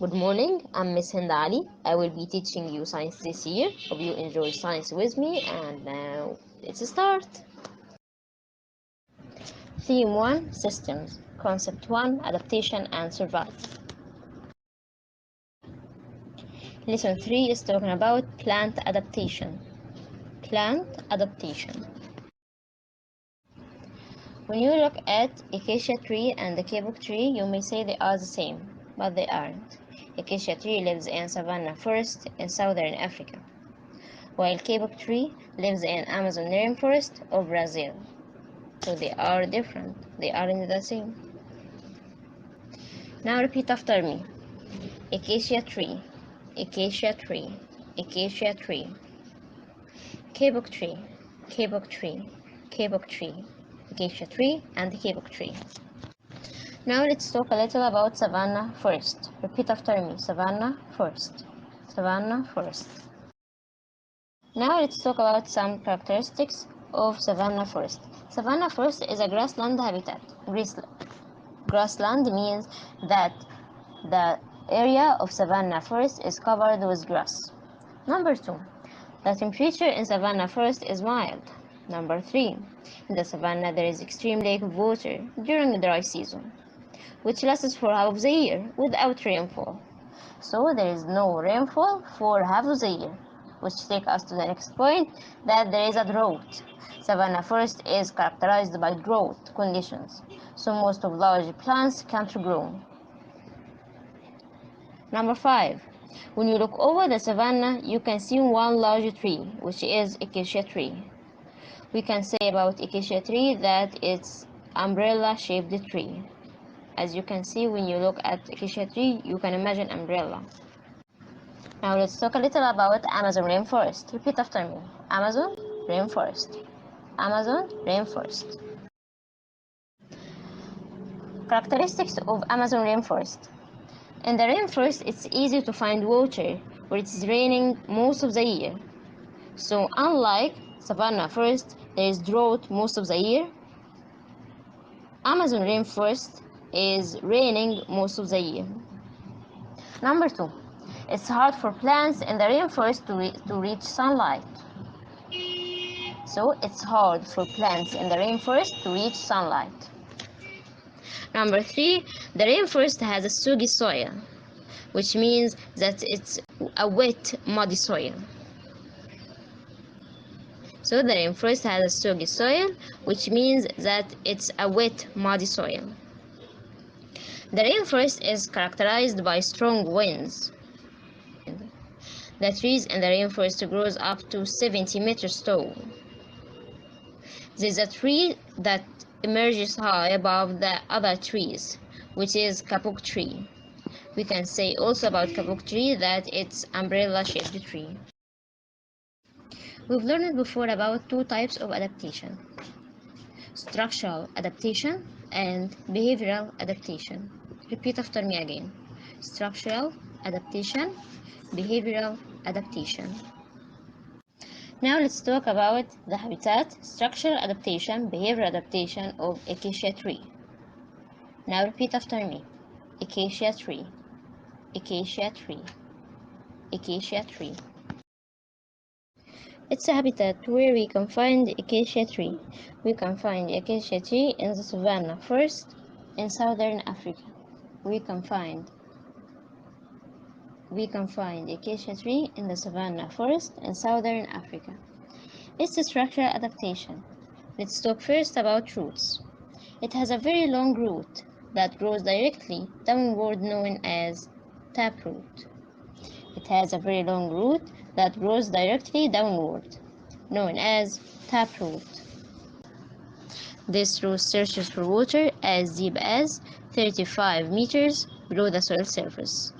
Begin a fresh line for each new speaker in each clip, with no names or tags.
Good morning, I'm Miss Hindali. I will be teaching you science this year. Hope you enjoy science with me, and now let's start. Theme 1 Systems, Concept 1 Adaptation and Survival. Lesson 3 is talking about plant adaptation. Plant adaptation. When you look at acacia tree and the kapok tree, you may say they are the same, but they aren't. Acacia tree lives in savanna forest in southern Africa, while kapok tree lives in Amazon rainforest of Brazil. So they are different. They aren't the same. Now repeat after me. Acacia tree, acacia tree, acacia tree. Kapok tree, kapok tree, kapok tree, acacia tree, and the kapok tree. Now let's talk a little about savanna forest. Repeat after me. Savanna forest, savanna forest. Now let's talk about some characteristics of savanna forest. Savanna forest is a grassland habitat. Grassland means that the area of savanna forest is covered with grass. Number 2, the temperature in savanna forest is mild. Number 3, in the savanna there is extreme lack of water during the dry season, which lasts for half of the year without rainfall. So there is no rainfall for half of the year, which takes us to the next point, that there is a drought. Savanna forest is characterized by drought conditions, so most of large plants can't grow. Number 5, when you look over the savanna, you can see one large tree, which is acacia tree. We can say about acacia tree that it's umbrella-shaped tree. As you can see, when you look at acacia tree, you can imagine umbrella. Now let's talk a little about Amazon rainforest. Repeat after me. Amazon rainforest. Amazon rainforest. Characteristics of Amazon rainforest. In the rainforest, it's easy to find water where it's raining most of the year. So unlike savanna forest, there is drought most of the year. Amazon rainforest is raining most of the year. Number 2, it's hard for plants in the rainforest to reach sunlight. So it's hard for plants in the rainforest to reach sunlight. Number 3, the rainforest has a soggy soil, which means that it's a wet, muddy soil. So the rainforest has a soggy soil, which means that it's a wet, muddy soil. The rainforest is characterized by strong winds. The trees in the rainforest grows up to 70 meters tall. There is a tree that emerges high above the other trees, which is kapok tree. We can say also about kapok tree that it's umbrella-shaped tree. We've learned before about two types of adaptation: structural adaptation and behavioral adaptation. Repeat after me again. Structural adaptation, behavioral adaptation. Now let's talk about the habitat, structural adaptation, behavioral adaptation of acacia tree. Now repeat after me. Acacia tree, acacia tree, acacia tree. It's a habitat where we can find acacia tree. We can find acacia tree in the savanna forest in southern Africa. We can find acacia tree in the savanna forest in southern Africa. It's a structural adaptation. Let's talk first about roots. It has a very long root that grows directly downward, known as taproot. It has a very long root that grows directly downward, known as taproot. This root searches for water as deep as 35 meters below the soil surface.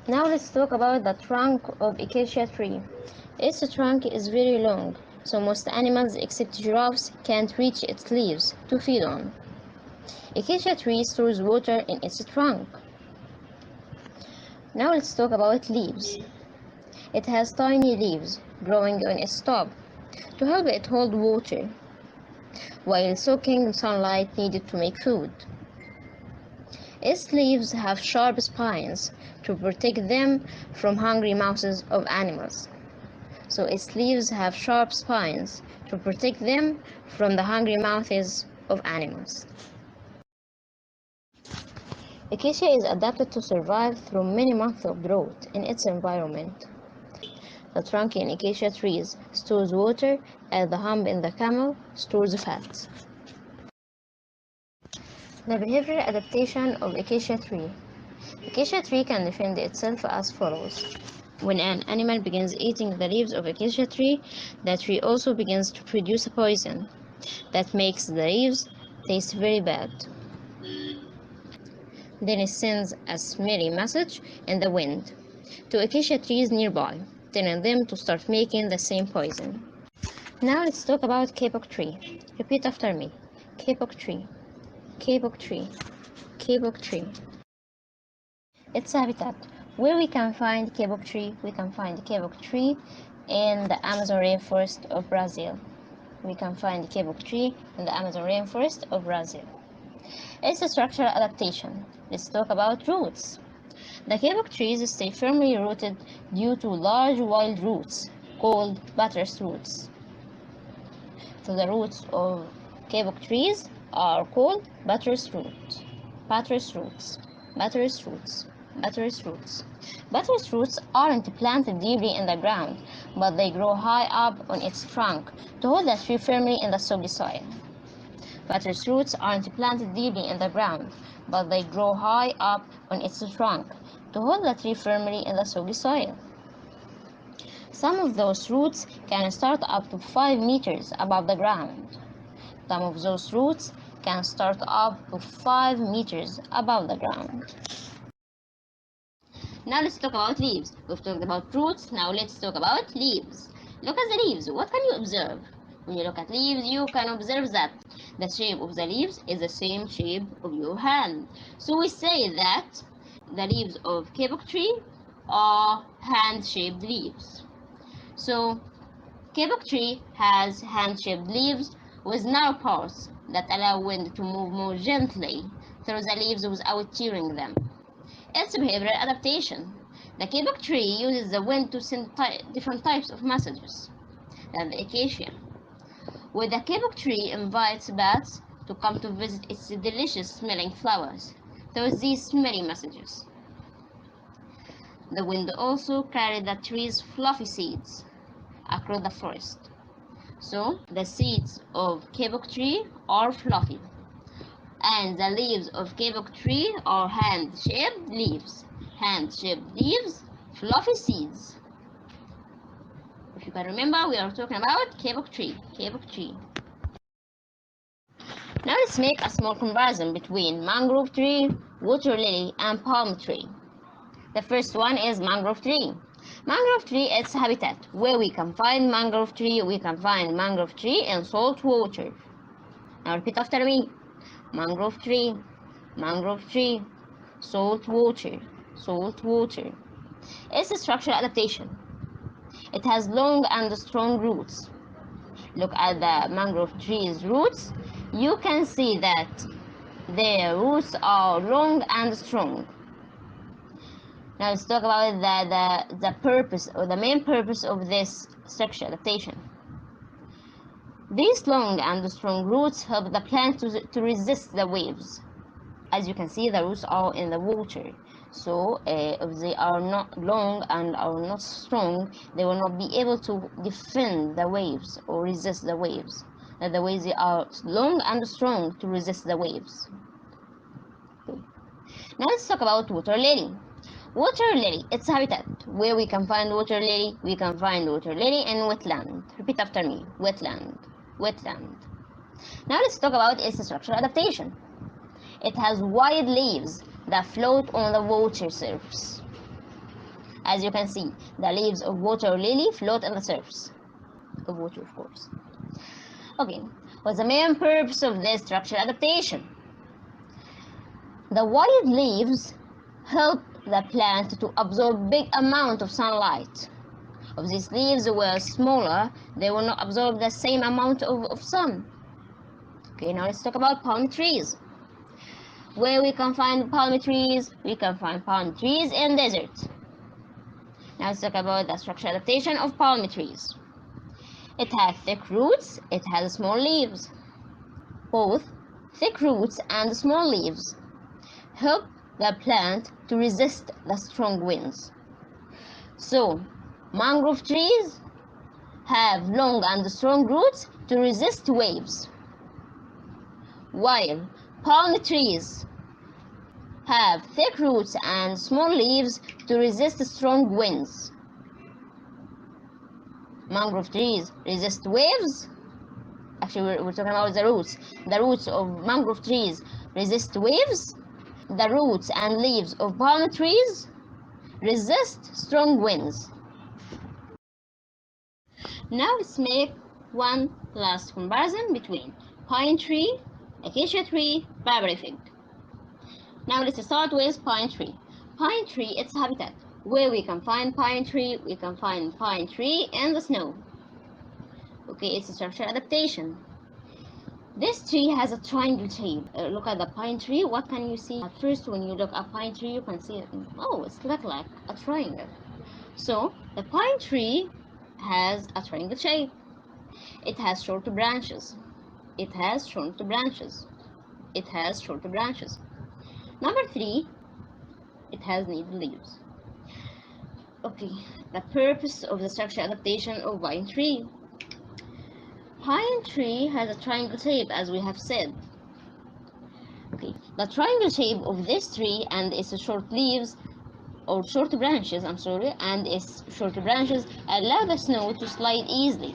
Now let's talk about the trunk of acacia tree. Its trunk is very long, so most animals except giraffes can't reach its leaves to feed on. Acacia tree stores water in its trunk. Now let's talk about leaves. It has tiny leaves growing on its top to help it hold water while soaking sunlight needed to make food. Its leaves have sharp spines to protect them from hungry mouths of animals. So its leaves have sharp spines to protect them from the hungry mouths of animals. Acacia is adapted to survive through many months of drought in its environment. The trunk in acacia trees stores water, as the hump in the camel stores fat. The behavioral adaptation of acacia tree. Acacia tree can defend itself as follows. When an animal begins eating the leaves of acacia tree, the tree also begins to produce a poison that makes the leaves taste very bad. Then it sends a smelly message in the wind to acacia trees nearby, telling them to start making the same poison. Now let's talk about kapok tree. Repeat after me. Kapok tree, kapok tree, kapok tree. Its habitat. Where we can find kapok tree? We can find kapok tree in the Amazon rainforest of Brazil. We can find kapok tree in the Amazon rainforest of Brazil. Its structural adaptation. Let's talk about roots. The kapok trees stay firmly rooted due to large wild roots called buttress roots. So the roots of kapok trees are called buttress roots. Buttress roots. Buttress roots. Buttress roots. Buttress roots aren't planted deeply in the ground, but they grow high up on its trunk to hold the tree firmly in the soggy soil. Buttress roots aren't planted deeply in the ground, but they grow high up on its trunk to hold the tree firmly in the soggy soil. Some of those roots can start up to 5 meters above the ground. Some of those roots can start up to 5 meters above the ground. Now let's talk about leaves. We've talked about roots, now let's talk about leaves. Look at the leaves. What can you observe? When you look at leaves, you can observe that the shape of the leaves is the same shape of your hand. So we say that the leaves of kapok tree are hand-shaped leaves. So kapok tree has hand-shaped leaves with narrow parts that allow wind to move more gently through the leaves without tearing them. It's behavioral adaptation. The kapok tree uses the wind to send different types of messages than the acacia. Where the kapok tree invites bats to come to visit its delicious smelling flowers through these smelly messages. The wind also carried the tree's fluffy seeds across the forest. So the seeds of kapok tree are fluffy, and the leaves of kapok tree are hand-shaped leaves. Hand-shaped leaves, fluffy seeds. If you can remember, we are talking about kapok tree. Kapok tree. Now let's make a small comparison between mangrove tree, water lily, and palm tree. The first one is mangrove tree. Mangrove tree is its habitat. Where we can find mangrove tree? We can find mangrove tree in salt water. Now repeat after me. Mangrove tree, mangrove tree, salt water, salt water. It's a structural adaptation. It has long and strong roots. Look at the mangrove tree's roots. You can see that their roots are long and strong. Now let's talk about the purpose or the main purpose of this structural adaptation. These long and strong roots help the plant to resist the waves. As you can see, the roots are in the water. So if they are not long and are not strong, they will not be able to defend the waves or resist the waves. The waves they are long and strong to resist the waves. Okay. Now let's talk about water lily. Water lily, its habitat. Where we can find water lily? We can find water lily in wetland. Repeat after me. Wetland. Wetland. Now let's talk about its structural adaptation. It has wide leaves that float on the water surface. As you can see, the leaves of water lily float on the surface of water, of course. Okay, what's the main purpose of this structural adaptation? The wide leaves help the plant to absorb big amount of sunlight. If these leaves were smaller, they will not absorb the same amount of sun. Okay, now let's talk about palm trees. Where we can find palm trees? We can find palm trees in deserts. Now let's talk about the structural adaptation of palm trees. It has thick roots, it has small leaves. Both thick roots and small leaves help the plant to resist the strong winds. So, mangrove trees have long and strong roots to resist waves, while palm trees have thick roots and small leaves to resist strong winds. Mangrove trees resist waves. Actually, we're talking about the roots. The roots of mangrove trees resist waves. The roots and leaves of palm trees resist strong winds. Now let's make one last comparison between pine tree, acacia tree, barberry fig. Now let's start with pine tree. Pine tree, its habitat. Where we can find pine tree? We can find pine tree in the snow. Okay, it's a structural adaptation. This tree has a triangle shape. Look at the pine tree. What can you see? At first, when you look at pine tree, you can see, oh, it's look like a triangle. So the pine tree has a triangle shape. It has short branches. It has short branches. It has short branches. Number 3, it has needle leaves. Okay, the purpose of the structural adaptation of pine tree. Pine tree has a triangle shape, as we have said. Okay, the triangle shape of this tree and its short leaves, or short branches, and its short branches allow the snow to slide easily.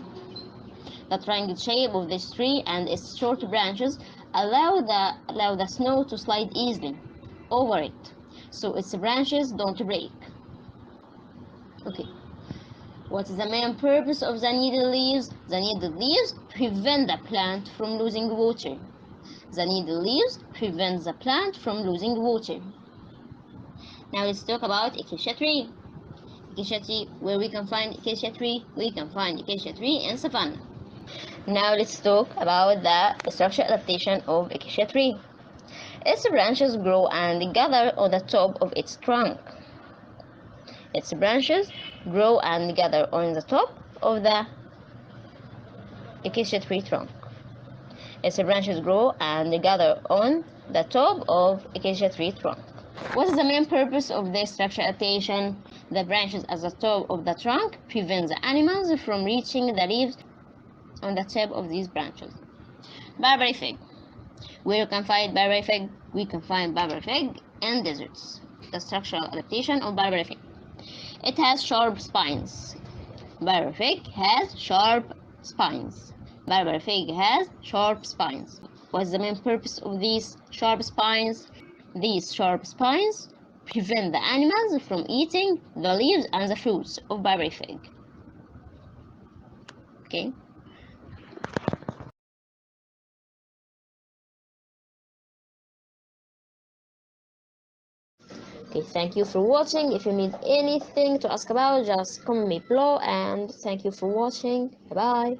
The triangle shape of this tree and its short branches allow the snow to slide easily over it, so its branches don't break. Okay, what is the main purpose of the needle leaves? The needle leaves prevent the plant from losing water. The needle leaves prevent the plant from losing water. Now let's talk about acacia tree. Acacia tree, where we can find acacia tree? We can find acacia tree in savanna. Now let's talk about the structural adaptation of acacia tree. Its branches grow and gather on the top of its trunk. Its branches grow and gather on the top of the acacia tree trunk. Its branches grow and gather on the top of acacia tree trunk. What is the main purpose of this structural adaptation? The branches at the top of the trunk prevent the animals from reaching the leaves on the tip of these branches. Barberry fig. Where you can find barberry fig? We can find barberry fig in deserts. The structural adaptation of barberry fig. It has sharp spines. Barberry fig has sharp spines. Barberry fig has sharp spines. What's the main purpose of these sharp spines? These sharp spines prevent the animals from eating the leaves and the fruits of barberry fig. Okay. Okay, thank you for watching. If you need anything to ask about, just comment below, and thank you for watching. Bye bye.